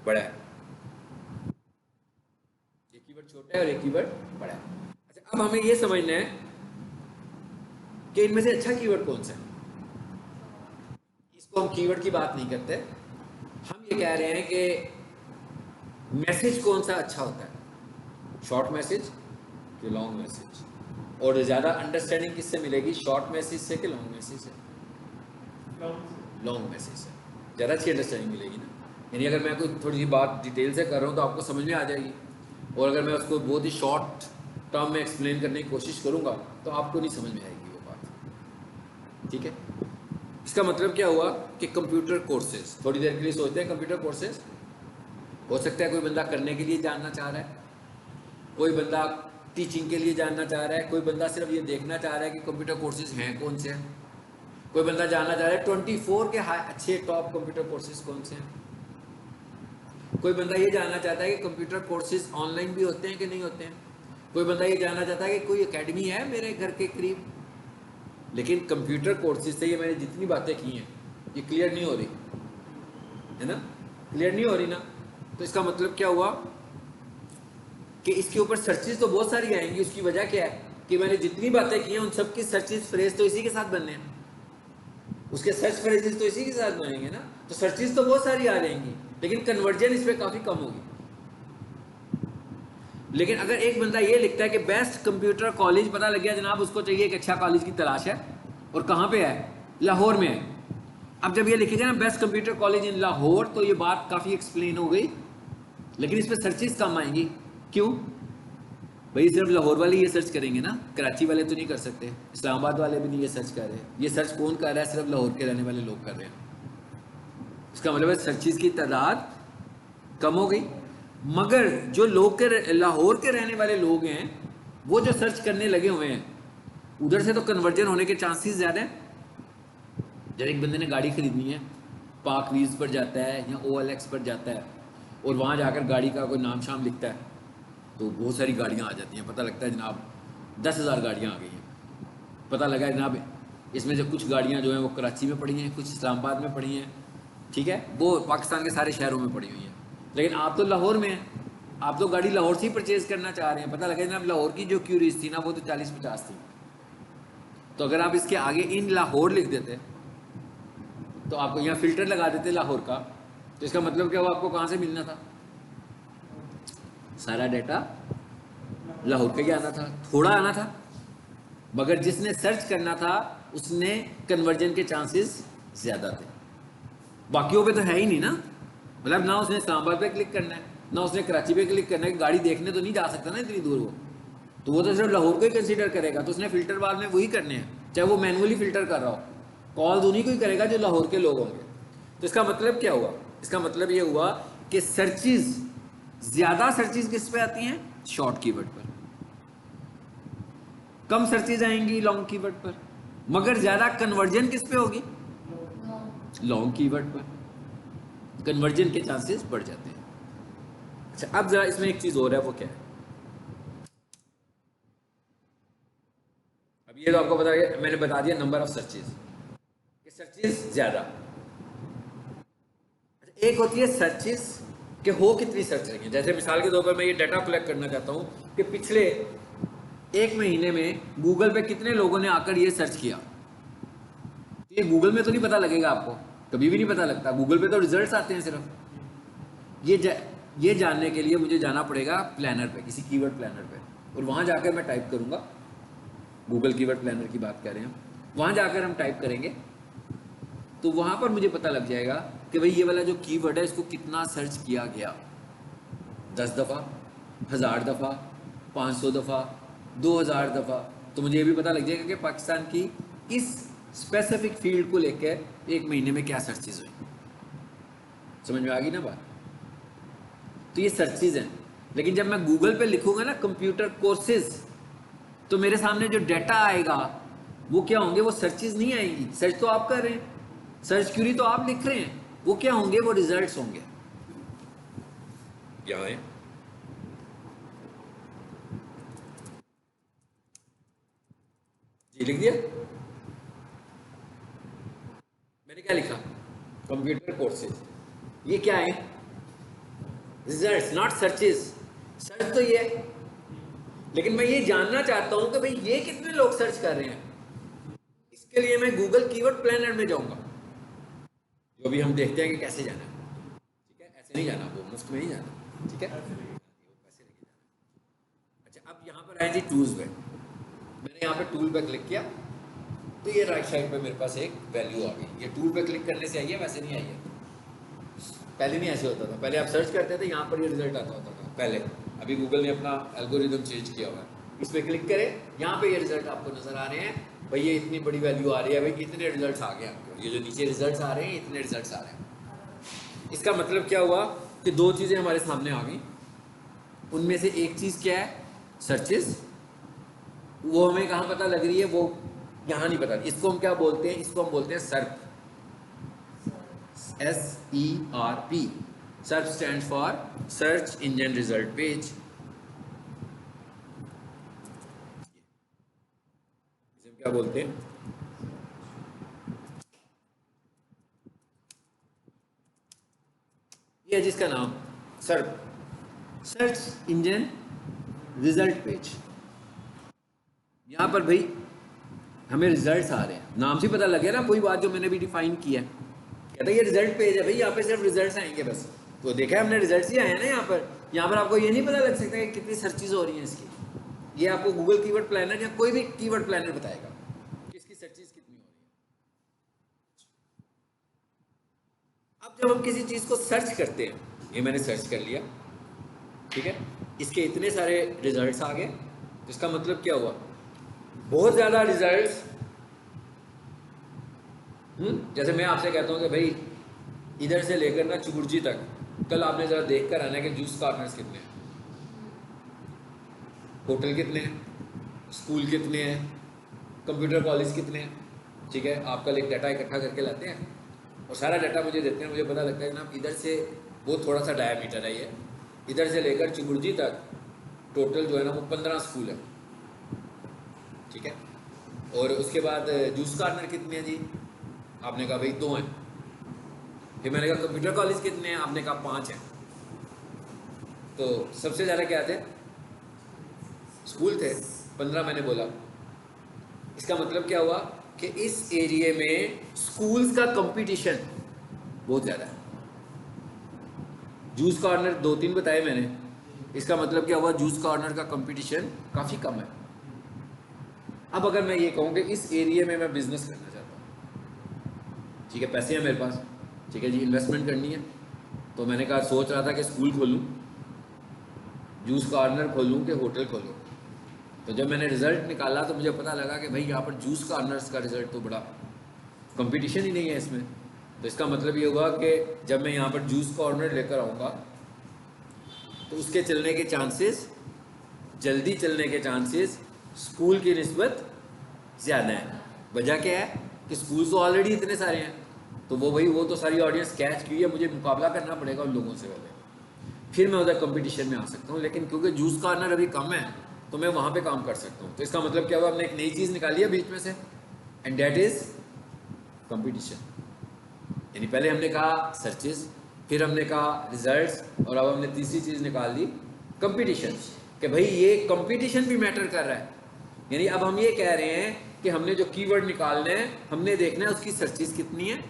बड़ा है। एक कीवर्ड छोटा है और एक कीवर्ड बड़ा है। अच्छा, अब हमें ये समझना है कि इनमें से अच्छा कीवर्ड कौन सा है। इसको हम कीवर्ड की बात नहीं करते, हम ये कह रहे हैं कि मैसेज कौन सा अच्छा होता है, शॉर्ट मैसेज कि लॉन्ग मैसेज, और ज़्यादा अंडरस्टैंडिंग किससे मिलेगी, शॉर्ट मैसेज से कि लॉन्ग मैसेज से। लॉन्ग मैसेज से ज़्यादा अच्छी अंडरस्टैंडिंग मिलेगी ना। यानी अगर मैं कोई थोड़ी सी बात डिटेल से कर रहा हूँ तो आपको समझ में आ जाएगी, और अगर मैं उसको बहुत ही शॉर्ट टर्म में एक्सप्लेन करने की कोशिश करूँगा तो आपको नहीं समझ में आएगी वो बात। ठीक है, इसका मतलब क्या हुआ कि कंप्यूटर कोर्सेज, थोड़ी देर के लिए सोचते हैं कंप्यूटर कोर्सेज, हो सकता है कोई बंदा करने के लिए जानना चाह रहा है, कोई बंदा टीचिंग के लिए जानना चाह रहा है, कोई बंदा सिर्फ ये देखना चाह रहा है कि कंप्यूटर कोर्सेज हैं कौन से हैं, कोई बंदा जानना चाह रहा है 24 के अच्छे टॉप कंप्यूटर कोर्सेज कौन से हैं, कोई बंदा ये जानना चाहता है कि कंप्यूटर कोर्सेज ऑनलाइन भी होते हैं कि नहीं होते हैं, कोई बंदा ये जानना चाहता है कि कोई एकेडमी है मेरे घर के करीब। लेकिन कंप्यूटर कोर्सेज से ये मैंने जितनी बातें की हैं ये क्लियर नहीं हो रही है ना, क्लियर नहीं हो रही ना। तो इसका मतलब क्या हुआ कि इसके ऊपर सर्चेज तो बहुत सारी आएंगी। उसकी वजह क्या है कि मैंने जितनी बातें की हैं उन सब की सर्चेज फ्रेज तो इसी के साथ बनने हैं, उसके सर्च फ्रेजेस तो इसी के साथ बनेंगे ना, तो सर्चेज तो बहुत सारी आ जाएंगी लेकिन कन्वर्जन इस पर काफ़ी कम होगी। लेकिन अगर एक बंदा ये लिखता है कि बेस्ट कंप्यूटर कॉलेज, पता लग गया जनाब उसको चाहिए एक अच्छा कॉलेज की तलाश है, और कहाँ पे है, लाहौर में है। अब जब ये लिखेगा ना best computer college in Lahore, तो ये बात काफ़ी एक्सप्लेन हो गई, लेकिन इस पर सर्चेज कम आएंगी। क्यों भाई, सिर्फ लाहौर वाले ये सर्च करेंगे ना, कराची वाले तो नहीं कर सकते, इस्लामाबाद वाले भी नहीं ये सर्च कर रहे। ये सर्च कौन कर रहा है, सिर्फ लाहौर के रहने वाले लोग कर रहे हैं। इसका मतलब है सर्चेज की तादाद कम हो गई, मगर जो लोग के लाहौर के रहने वाले लोग हैं वो जो सर्च करने लगे हुए हैं उधर से तो कन्वर्जन होने के चांसेस ज़्यादा हैं। जब एक बंदे ने गाड़ी खरीदनी है, पार्क व्हील्स पर जाता है या OLX पर जाता है और वहाँ जाकर गाड़ी का कोई नाम शाम लिखता है तो बहुत सारी गाड़ियाँ आ जाती हैं। पता लगता है जनाब 10,000 गाड़ियाँ आ गई हैं। पता लगा है जनाब इसमें से कुछ गाड़ियाँ जो हैं वो कराची में पड़ी हैं, कुछ इस्लामाबाद में पड़ी हैं, ठीक है, वो पाकिस्तान के सारे शहरों में पड़ी हुई हैं। लेकिन आप तो लाहौर में हैं, आप तो गाड़ी लाहौर से ही परचेज़ करना चाह रहे हैं। पता लगा जनाब लाहौर की जो क्यूरीज थी ना वो तो 40-50 थी। तो अगर आप इसके आगे इन लाहौर लिख देते तो आपको यहाँ फिल्टर लगा देते लाहौर का, तो इसका मतलब क्या हुआ, आपको कहाँ से मिलना था, सारा डाटा लाहौर का ही आना था, थोड़ा आना था, मगर जिसने सर्च करना था उसने कन्वर्जन के चांसेस ज़्यादा थे। बाकियों पे तो है ही नहीं ना, मतलब ना उसने इस्लामाबाद पे क्लिक करना है ना उसने कराची पे क्लिक करना है, गाड़ी देखने तो नहीं जा सकता ना इतनी दूर वो तो सिर्फ लाहौर को ही कंसीडर करेगा। तो उसने फिल्टर बाद में वही करने हैं, चाहे वो मैनुअली फिल्टर कर रहा हो, कॉल उन्हीं को ही करेगा जो लाहौर के लोग होंगे। तो इसका मतलब क्या हुआ, इसका मतलब ये हुआ कि सर्चेज, ज़्यादा सर्चेज किस पे आती हैं, शॉर्ट कीवर्ड पर, कम सर्चेज आएंगी लॉन्ग कीवर्ड पर, मगर ज़्यादा कन्वर्जन किस पे होगी, लॉन्ग कीवर्ड पर, कन्वर्जन के चांसेस बढ़ जाते हैं। अच्छा, अब जरा इसमें एक चीज़ और है, वो क्या है, अब ये तो आपको बता दिया, मैंने बता दिया नंबर ऑफ सर्चेज, कि सर्चेज ज़्यादा, एक होती है सर्चेस कि हो कितनी सर्च रही है। जैसे मिसाल के तौर पर मैं ये डाटा कलेक्ट करना चाहता हूँ कि पिछले एक महीने में गूगल पे कितने लोगों ने आकर ये सर्च किया। ये गूगल में तो नहीं पता लगेगा आपको, कभी भी नहीं पता लगता। गूगल पे तो रिजल्ट्स आते हैं सिर्फ। ये जानने के लिए मुझे जाना पड़ेगा प्लानर पे, किसी कीवर्ड प्लानर पे, और वहाँ जाकर मैं टाइप करूँगा। गूगल कीवर्ड प्लानर की बात कर रहे हैं, वहाँ जाकर हम टाइप करेंगे तो वहाँ पर मुझे पता लग जाएगा कि भाई ये वाला जो कीवर्ड है इसको कितना सर्च किया गया। 10 दफ़ा, 1000 दफ़ा, 500 दफ़ा, 2000 दफ़ा। तो मुझे ये भी पता लग जाएगा कि पाकिस्तान की इस स्पेसिफिक फील्ड को लेकर एक महीने में क्या सर्चेज हुई। समझ में आ गई ना बात? तो ये सर्चेज हैं। लेकिन जब मैं गूगल पे लिखूंगा ना कंप्यूटर कोर्सेज, तो मेरे सामने जो डाटा आएगा वो क्या होंगे? वो सर्चेज नहीं आएंगी। सर्च तो आप कर रहे हैं, सर्च क्यूरी तो आप लिख रहे हैं, वो क्या होंगे? वो रिजल्ट्स होंगे। यहाँ है जी, लिख दिया मैंने। क्या लिखा? Computer courses. ये क्या है? Results, not searches. सर्च तो ये है, लेकिन मैं ये जानना चाहता हूं कि भाई ये कितने लोग सर्च कर रहे हैं। इसके लिए मैं गूगल कीवर्ड प्लानर में जाऊंगा, जो भी हम देखते हैं कि कैसे जाना है। ठीक है, ऐसे नहीं जाना, वो मुफ्त में ही जाना। ठीक है, पैसे लेके जाना। अच्छा, अब यहाँ पर आए जी टूल्स पे। मैंने यहाँ पे टूल पे क्लिक किया तो ये राइट साइड पे मेरे पास एक वैल्यू आ गई। ये टूल पे क्लिक करने से आई है, वैसे नहीं आई है। पहले नहीं ऐसे होता था। पहले आप सर्च करते थे, यहाँ पर ये रिजल्ट आता होता था पहले। अभी गूगल ने अपना एल्गोरिदम चेंज किया हुआ है। इस पर क्लिक करें, यहाँ पे ये रिजल्ट आपको नजर आ रहे हैं। भाई ये इतनी बड़ी वैल्यू आ रही है, भाई इतने रिजल्ट्स आ गए आपको। ये जो नीचे रिजल्ट्स आ रहे हैं, इतने रिजल्ट्स आ रहे हैं। इसका मतलब क्या हुआ कि दो चीज़ें हमारे सामने आ गई। उनमें से एक चीज़ क्या है? सर्चेस। वो हमें कहाँ पता लग रही है? वो यहाँ नहीं पता। इसको हम क्या बोलते हैं? इसको हम बोलते हैं सर्प। SERP। Search stand for search engine result page. इसे हम क्या बोलते हैं? ये है जिसका नाम सर्प, सर्च इंजन रिजल्ट पेज। यहां पर भाई हमें रिजल्ट्स आ रहे हैं, नाम से पता लग गया ना। कोई बात जो मैंने भी डिफाइन किया है, कहता है ये रिजल्ट पेज है भाई, यहाँ पे सिर्फ रिजल्ट्स आएंगे बस। तो देखा है हमने, रिजल्ट्स ही आए हैं ना यहाँ पर। यहाँ पर आपको ये नहीं पता लग सकता कि कितनी सर्चेज हो रही हैं इसकी। ये आपको गूगल कीवर्ड प्लानर या कोई भी कीवर्ड प्लानर बताएगा कि इसकी सर्चेज कितनी हो रही है। अब जब हम किसी चीज़ को सर्च करते हैं, ये मैंने सर्च कर लिया, ठीक है, इसके इतने सारे रिजल्ट्स आ गए, तो इसका मतलब क्या हुआ? बहुत ज़्यादा रिजल्ट्स। जैसे मैं आपसे कहता हूँ कि भाई इधर से लेकर ना चुगुर्जी तक कल आपने ज़रा देख कर आना है कि जूस कॉर्नर्स कितने हैं, होटल कितने हैं, स्कूल कितने हैं, कंप्यूटर कॉलेज कितने हैं। ठीक है, आप कल एक डाटा इकट्ठा करके लाते हैं और सारा डाटा मुझे देते हैं। मुझे पता लगता है कि ना इधर से वो थोड़ा सा डायमीटर है, ये इधर से लेकर चुगुर्जी तक टोटल जो है ना वो 15 स्कूल है। ठीक है, और उसके बाद जूस कॉर्नर कितने हैं जी? आपने कहा भाई 2 हैं। फिर मैंने कहा कंप्यूटर कॉलेज कितने हैं? आपने कहा 5 हैं। तो सबसे ज़्यादा क्या थे? स्कूल थे, 15 मैंने बोला। इसका मतलब क्या हुआ कि इस एरिया में स्कूल्स का कंपटीशन बहुत ज़्यादा है। जूस कॉर्नर 2-3 बताए मैंने, इसका मतलब क्या हुआ? जूस कॉर्नर का कंपटीशन काफ़ी कम है। अब अगर मैं ये कहूँ कि इस एरिया में मैं बिजनेस करना चाहता हूँ, ठीक है, पैसे हैं मेरे पास, ठीक है जी, इन्वेस्टमेंट करनी है, तो मैंने कहा सोच रहा था कि स्कूल खोलूँ, जूस कॉर्नर खोलूँ कि होटल खोलूँ। तो जब मैंने रिज़ल्ट निकाला तो मुझे पता लगा कि भाई यहाँ पर जूस कॉर्नर्स का रिज़ल्ट तो बड़ा कंपटीशन ही नहीं है इसमें। तो इसका मतलब ये हुआ कि जब मैं यहाँ पर जूस कॉर्नर लेकर आऊँगा तो उसके चलने के चांसेस, जल्दी चलने के चांसेस स्कूल की निस्बत ज़्यादा है। वजह क्या है कि स्कूल तो ऑलरेडी इतने सारे हैं, तो वो तो सारी ऑडियंस कैच की है, मुझे मुकाबला करना पड़ेगा उन लोगों से पहले, फिर मैं उधर कंपटीशन में आ सकता हूँ। लेकिन क्योंकि जूस कॉर्नर अभी कम है तो मैं वहाँ पे काम कर सकता हूँ। तो इसका मतलब क्या हुआ? हमने एक नई चीज़ निकाली है बीच में से, एंड डेट इज़ कंपटीशन। यानी पहले हमने कहा सर्चेज, फिर हमने कहा रिजल्ट्स, और अब हमने तीसरी चीज़ निकाल दी कंपटीशन, कि भाई ये कंपटीशन भी मैटर कर रहा है। यानी अब हम ये कह रहे हैं कि हमने जो कीवर्ड निकालने हैं, हमने देखना है उसकी सर्चेस कितनी है,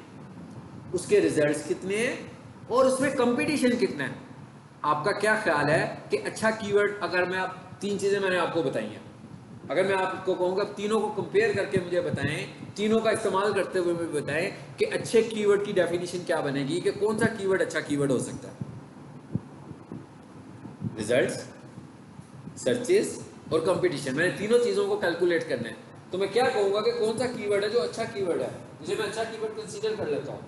उसके रिजल्ट्स कितने हैं, और उसमें कंपटीशन कितना है। आपका क्या ख्याल है कि अच्छा कीवर्ड, अगर मैं आप तीन चीज़ें मैंने आपको बताई हैं, अगर मैं आपको कहूँगा तीनों को कंपेयर करके मुझे बताएं, तीनों का इस्तेमाल करते हुए मुझे बताएं कि अच्छे कीवर्ड की डेफिनेशन क्या बनेगी, कि कौन सा कीवर्ड अच्छा कीवर्ड हो सकता है। रिजल्ट्स, सर्चेस और कंपटीशन, मैंने तीनों चीज़ों को कैलकुलेट करना है। तो मैं क्या कहूँगा कि कौन सा कीवर्ड है जो अच्छा कीवर्ड है, जिसे मैं अच्छा कीवर्ड कंसीडर कर लेता हूँ।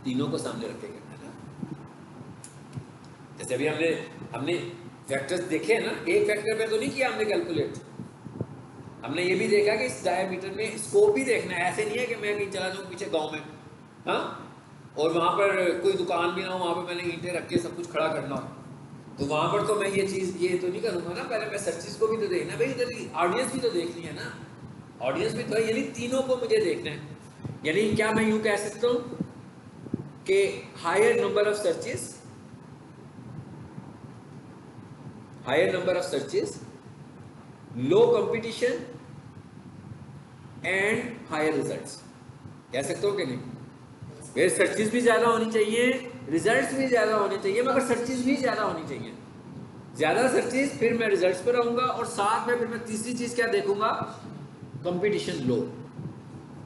तीनों को सामने रख के करना है ना। जैसे अभी हमने फैक्टर्स देखे हैं ना, एक फैक्टर पे तो नहीं किया हमने कैलकुलेट, हमने ये भी देखा कि इस डायमीटर में स्कोप भी देखना है। ऐसे नहीं है कि मैं कहीं चला जाऊँ पीछे गांव में, हाँ, और वहाँ पर कोई दुकान भी ना हो, वहाँ पर मैंने ईंटें रख के सब कुछ खड़ा करना हो, तो वहाँ पर तो मैं ये चीज़ ये तो नहीं करूँगा ना। पहले मैं सर्चेस को भी तो देखना भाई, इधर ऑडियंस भी तो देखनी है ना, ऑडियंस भी तो है। यानी तीनों को मुझे देखना है। यानी क्या मैं यूँ कह सकता हूँ कि higher number of searches, higher number of searches, low competition and higher results, कह सकते हो कि नहीं? मेरे सर्चेस भी ज़्यादा होनी चाहिए, रिजल्ट्स भी ज़्यादा होने चाहिए, मगर सर्चेस भी ज़्यादा होनी चाहिए। ज़्यादा सर्चेस, फिर मैं रिजल्ट्स पर आऊँगा, और साथ में फिर मैं तीसरी चीज़ क्या देखूँगा, कंपटीशन लो।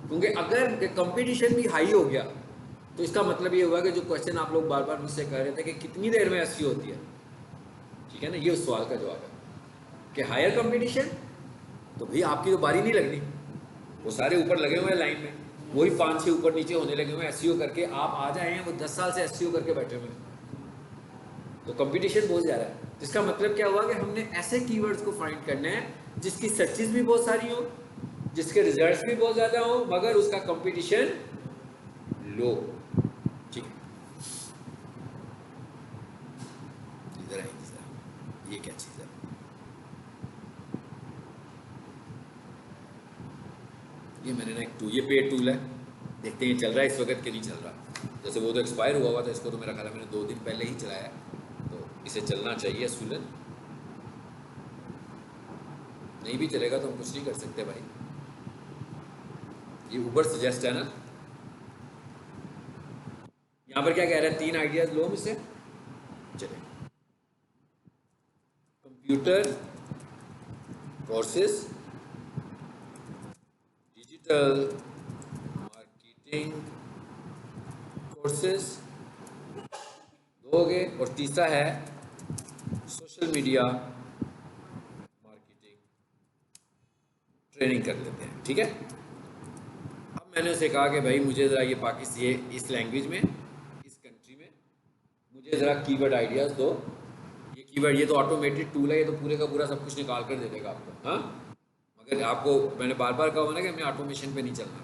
क्योंकि अगर कंपटीशन भी हाई हो गया तो इसका मतलब ये हुआ कि जो क्वेश्चन आप लोग बार बार मुझसे कह रहे थे कि कितनी देर में एसईओ होती है, ठीक है ना, ये उस सवाल का जवाब है कि हायर कंपटीशन, तो भाई आपकी तो बारी नहीं लगनी, वो सारे ऊपर लगे हुए हैं लाइन में, वही 5-6 ऊपर नीचे होने लगे हुए हैं एसईओ करके, आप आ जाए हैं, वो 10 साल से एसईओ करके बैठे हुए हैं, तो कंपटीशन बहुत ज़्यादा है। तो इसका मतलब क्या हुआ कि हमने ऐसे कीवर्ड्स को फाइंड करने हैं जिसकी सर्चेस भी बहुत सारी हो, जिसके रिजल्ट्स भी बहुत ज़्यादा हो, मगर उसका कंपटीशन लो। ठीक है, इधर आइए सर, ये क्या चीज़ है? ये मैंने ना एक टूल, ये पेड टूल है, देखते हैं चल रहा है इस वक्त कि नहीं चल रहा। जैसे वो तो एक्सपायर हुआ था, इसको तो मेरा ख्याल है मैंने 2 दिन पहले ही चलाया, तो इसे चलना चाहिए सूलन। नहीं भी चलेगा तो हम कुछ नहीं कर सकते भाई, ये ऊबर सजेस्ट है ना। यहाँ पर क्या कह रहा है, 3 आइडियाज लो मुझसे। चले, computer courses, digital marketing courses, 2 हो गए, और तीसरा है सोशल मीडिया मार्केटिंग ट्रेनिंग कर लेते हैं, ठीक है। अब मैंने उसे कहा कि भाई मुझे ज़रा ये पाकिस्तान, ये इस लैंग्वेज में, इस कंट्री में मुझे ज़रा कीवर्ड आइडियाज़ दो। ये कीवर्ड, ये तो ऑटोमेटेड टूल है, ये तो पूरे का पूरा सब कुछ निकाल कर दे देगा आपको, हाँ, मगर आपको मैंने बार बार कहा ना कि हमें ऑटोमेशन पे नहीं चलना।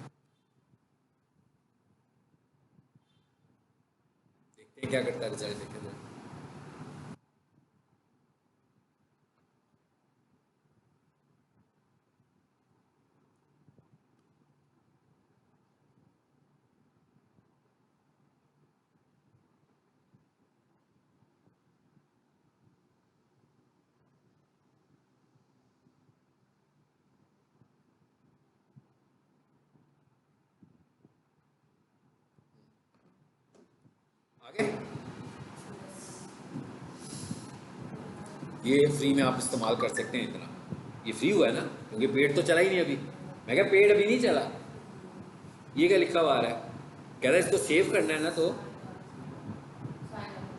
देखते हैं क्या करता है रिजल्ट, देखते हैं। आगे ये फ्री में आप इस्तेमाल कर सकते हैं इतना, ये फ्री हुआ है ना, क्योंकि पेड तो चला ही नहीं अभी। मैं क्या पेड अभी नहीं चला, ये क्या लिखा हुआ आ रहा है, कह रहा है इसको सेव करना है ना तो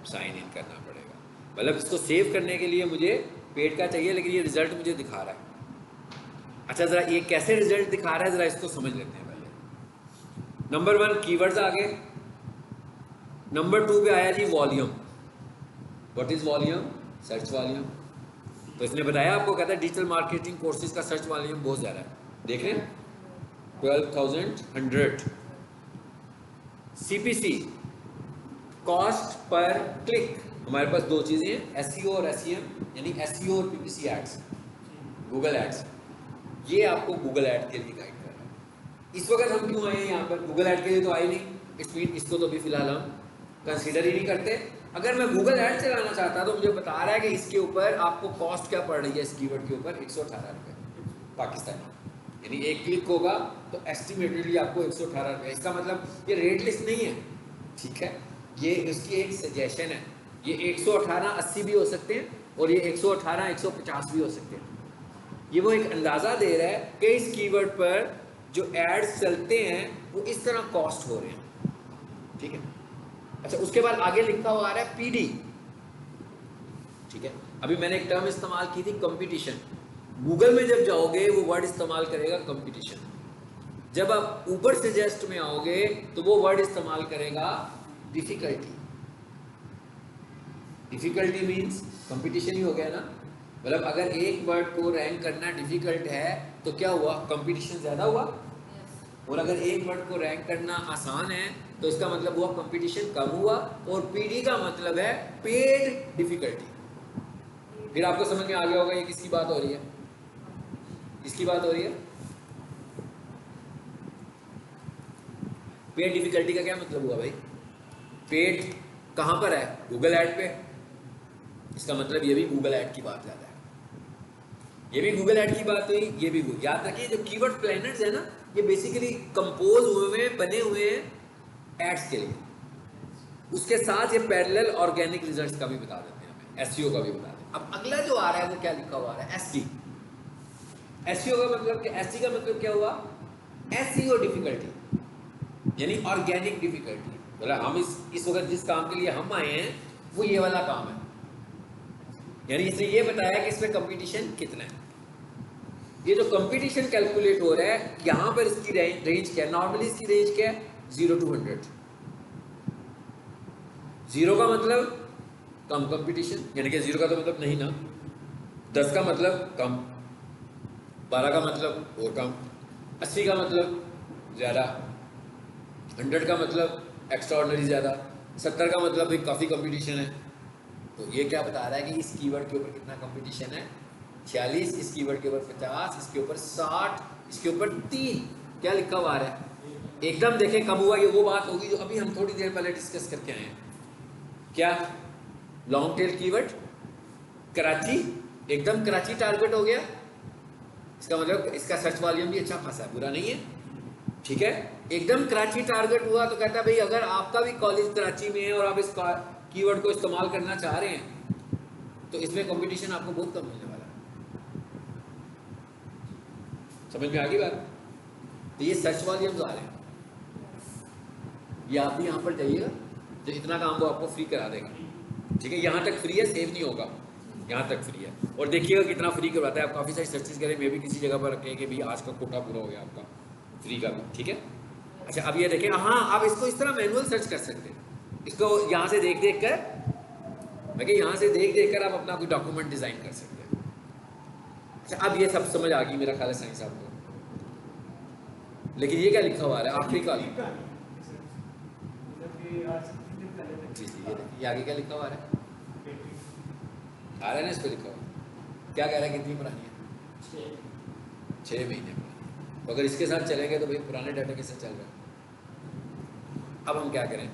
साइन इन करना पड़ेगा। मतलब इसको सेव करने के लिए मुझे पेड का चाहिए, लेकिन ये रिजल्ट मुझे दिखा रहा है। अच्छा, ज़रा ये कैसे रिजल्ट दिखा रहा है, ज़रा इसको समझ लेते हैं पहले। नंबर 1 कीवर्ड्स आ गए, नंबर 2 पे आया जी volume. What is volume? Search volume. तो इसने बताया आपको, कहता है डिजिटल मार्केटिंग कोर्सेज का सर्च वॉल्यूम बहुत ज़्यादा है, देख रहे हैं 12,100। सीपीसी, कॉस्ट पर क्लिक, हमारे पास 2 चीज़ें हैं, एसईओ और एसईएम, यानी एसईओ और पीपीसी एड्स, गूगल एड्स। ये आपको गूगल एड के लिए गाइड कर रहा है। इस वक्त हम क्यों आए हैं यहाँ पर? गूगल ऐड के लिए तो आए नहीं, इट्स मीन इसको तो अभी फिलहाल हम कंसीडर ही नहीं करते। अगर मैं गूगल ऐड चलाना चाहता तो मुझे बता रहा है कि इसके ऊपर आपको कॉस्ट क्या पड़ रही है, इस कीवर्ड के ऊपर 118 रुपये पाकिस्तानी, यानी एक क्लिक होगा तो एस्टिमेटेडली आपको 118 रुपये। इसका मतलब ये रेट लिस्ट नहीं है, ठीक है, ये इसकी एक सजेशन है। ये 118 80 भी हो सकते हैं और ये 118 150 भी हो सकते हैं। ये वो एक अंदाज़ा दे रहा है कि इस कीवर्ड पर जो एड्स चलते हैं वो इस तरह कॉस्ट हो रहे हैं, ठीक है। अच्छा, उसके बाद आगे लिखा हुआ आ रहा है पीडी, ठीक है। अभी मैंने एक टर्म इस्तेमाल की थी कंपटीशन। गूगल में जब जाओगे वो वर्ड इस्तेमाल करेगा कंपटीशन। जब आप ऊपर सजेस्ट में आओगे तो वो वर्ड इस्तेमाल करेगा डिफिकल्टी। डिफिकल्टी मीन्स कंपटीशन ही हो गया ना। मतलब अगर एक वर्ड को रैंक करना डिफिकल्ट है तो क्या हुआ, कंपटीशन ज्यादा हुआ। और अगर एक वर्ड को रैंक करना आसान है तो इसका मतलब हुआ कंपटीशन कम हुआ। और पीडी का मतलब है पेड डिफिकल्टी। फिर आपको समझ में आ गया होगा ये किसकी बात हो रही है, किसकी बात हो रही है। पेड डिफिकल्टी का क्या मतलब हुआ भाई? पेड कहां पर है? गूगल ऐड पे। इसका मतलब ये भी गूगल ऐड की बात ज्यादा है, ये भी गूगल ऐड की बात हुई, ये भी याद रखिए जो कीवर्ड प्लानर्स है ना, ये बेसिकली कंपोज हुए हैं, बने हुए हैं एड्स के लिए। उसके साथ ये पैरेलल ऑर्गेनिक रिजल्ट्स का भी बता देते हैं हमें, एसईओ का भी बता देते हैं। अब अगला जो आ रहा है वो क्या लिखा हुआ आ रहा है, एसटी। एसईओ का मतलब क्या, एसटी का मतलब क्या हुआ, एसईओ डिफिकल्टी यानी ऑर्गेनिक डिफिकल्टी। मतलब हम इस वक्त जिस काम के लिए हम आए हैं वो ये वाला काम है, यानी इसने ये बताया कि इसमें कंपटीशन कितना है। ये जो कंपटीशन कैलकुलेट हो रहा है यहां पर इसकी रेंज क्या है, नॉर्मली इसकी रेंज क्या है 0 to 100। 0 का मतलब कम कंपटीशन, यानी कि 0 का तो मतलब नहीं ना, 10 का मतलब कम, 12 का मतलब और कम, 80 का मतलब ज्यादा, 100 का मतलब एक्स्ट्रा ऑर्डिनरी ज्यादा, 70 का मतलब भी काफी कंपटीशन है। तो ये क्या बता रहा है कि इस कीवर्ड के ऊपर कितना कंपटीशन है, 46, इस कीवर्ड के ऊपर 50, इसके ऊपर 60, इसके ऊपर 3। क्या लिखा हुआ है, एकदम देखें कम हुआ। ये वो बात होगी जो अभी हम थोड़ी देर पहले डिस्कस करके आए हैं। क्या लॉन्ग टेल कीवर्ड कराची, एकदम कराची टारगेट हो गया। इसका मतलब इसका सर्च वॉल्यूम भी अच्छा खासा है, बुरा नहीं है, ठीक है। एकदम कराची टारगेट हुआ तो कहता है भाई अगर आपका भी कॉलेज कराची में है और आप इस कीवर्ड को इस्तेमाल करना चाह रहे हैं तो इसमें कंपटीशन आपको बहुत कम मिलने वाला है। समझ में आ गई बात? तो ये सर्च वॉल्यूम्स आ रहे हैं, ये आप भी यहाँ पर जाइएगा तो इतना काम वो आपको फ्री करा देगा, ठीक है। यहाँ तक फ्री है, सेव नहीं होगा, यहाँ तक फ्री है। और देखिएगा कितना फ्री करवाता है। आप काफ़ी सारी सर्चेज करें, मैं भी किसी जगह पर रखें कि भाई आज का कोटा पूरा हो गया आपका फ्री का भी, ठीक है। अच्छा, अब ये देखें, हाँ आप इसको इस तरह मैनुअल सर्च कर सकते हैं। इसको यहाँ से देख देख कर, मैं कि यहाँ से देख देख कर आप अपना कोई डॉक्यूमेंट डिज़ाइन कर सकते हैं। अच्छा, अब ये सब समझ आ गई मेरा ख्याल है साइंस आपको। लेकिन ये क्या लिखा हुआ है आखिरी का, जी जी ये आगे क्या लिखा हुआ है, आ रहा है ना, इस पर लिखा हुआ क्या कह रहा है, कितनी पुरानी है, 6 महीने पुरानी। तो अगर इसके साथ चलेंगे तो भाई पुराने डाटा के साथ चल रहा है। अब हम क्या करें,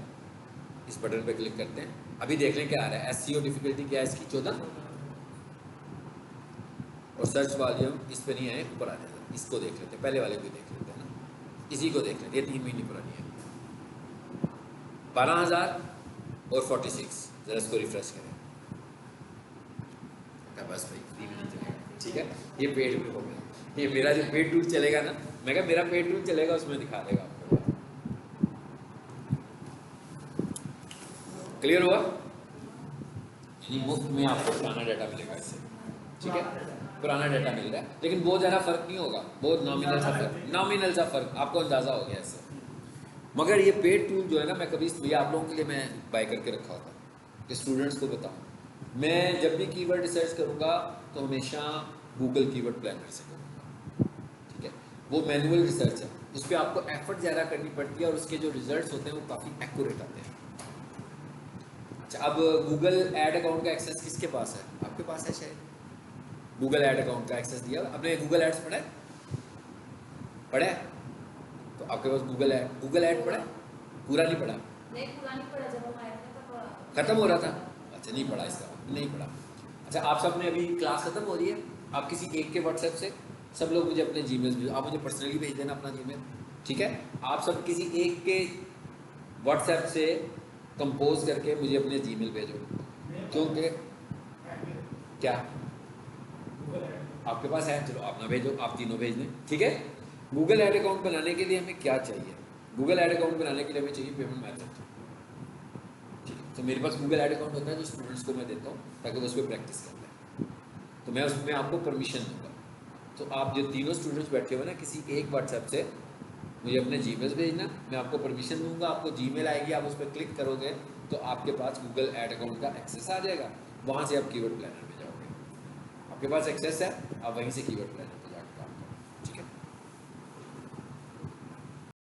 इस बटन पे क्लिक करते हैं, अभी देख लें क्या आ रहा है। एसईओ डिफिकल्टी क्या है इसकी 14, और सर्च वॉल्यूम इस पर नहीं आए, ऊपर आ जाएगा। इसको देख लेते हैं, पहले वाले को देख लेते हैं ना, इसी को देख लेते हैं, ये 3 महीने पुरानी है, 12,000 और 46। जरा इसको रिफ्रेश करें, बस भाई 3 महीने चलेगा, ठीक है। ये पेड हो गया, ये मेरा जो पेड टूल चलेगा ना, मैं कहा मेरा पेड टूल चलेगा उसमें दिखा देगा आपको। क्लियर हुआ? यानी मुफ्त में आपको पुराना डाटा मिलेगा इससे, ठीक है। पुराना डाटा मिल रहा है, लेकिन बहुत ज़्यादा फर्क नहीं होगा, बहुत नॉमिनल सा फर्क, नॉमिनल सा फर्क आपको अंदाज़ा हो गया इससे। मगर ये पेड टूल जो है ना, मैं कभी ये आप लोगों के लिए मैं बाय करके रखा होता कि स्टूडेंट्स को बताऊँ। मैं जब भी कीवर्ड रिसर्च करूँगा तो हमेशा गूगल कीवर्ड प्लानर से करूँगा, ठीक है। वो मैनुअल रिसर्च है, उस पर आपको एफर्ट ज़्यादा करनी पड़ती है और उसके जो रिजल्ट्स होते हैं वो काफ़ी एक्यूरेट आते हैं। अच्छा, अब गूगल ऐड अकाउंट का एक्सेस किसके पास है? आपके पास है शायद। गूगल ऐड अकाउंट का एक्सेस दिया आपने? गूगल एड्स पढ़ा है? तो आपके पास गूगल ऐड पड़ा है? पूरा नहीं पड़ा? नहीं पूरा नहीं पड़ा, जब हम आए थे तब खत्म हो रहा था? अच्छा नहीं पड़ा, इसका नहीं पड़ा। अच्छा आप सब ने अभी क्लास खत्म हो रही है, आप किसी एक के व्हाट्सएप से सब लोग मुझे अपने जीमेल, आप मुझे पर्सनली भेज देना अपना जीमेल, ठीक है? आप सब किसी एक के व्हाट्सएप से कंपोज करके मुझे अपने जीमेल भेजो, क्योंकि क्या आपके पास है? चलो आप ना भेजो, आप तीनों भेज दें, ठीक है? गूगल ऐड अकाउंट बनाने के लिए हमें क्या चाहिए? गूगल ऐड अकाउंट बनाने के लिए हमें चाहिए पेमेंट मेथड, ठीक है? तो मेरे पास गूगल ऐड अकाउंट होता है जो स्टूडेंट्स को मैं देता हूँ ताकि वो उस पर प्रैक्टिस कर लें, तो मैं उसमें आपको परमिशन दूंगा। तो आप जो तीनों स्टूडेंट्स बैठे हुए ना, किसी एक व्हाट्सएप से मुझे अपने जीमेल भेजना, मैं आपको परमिशन दूंगा, आपको जीमेल आएगी, आप उस पर क्लिक करोगे तो आपके पास गूगल ऐड अकाउंट का एक्सेस आ जाएगा, वहाँ से आप कीवर्ड प्लानर में जाओगे, आपके पास एक्सेस है, आप वहीं से कीवर्ड प्लानर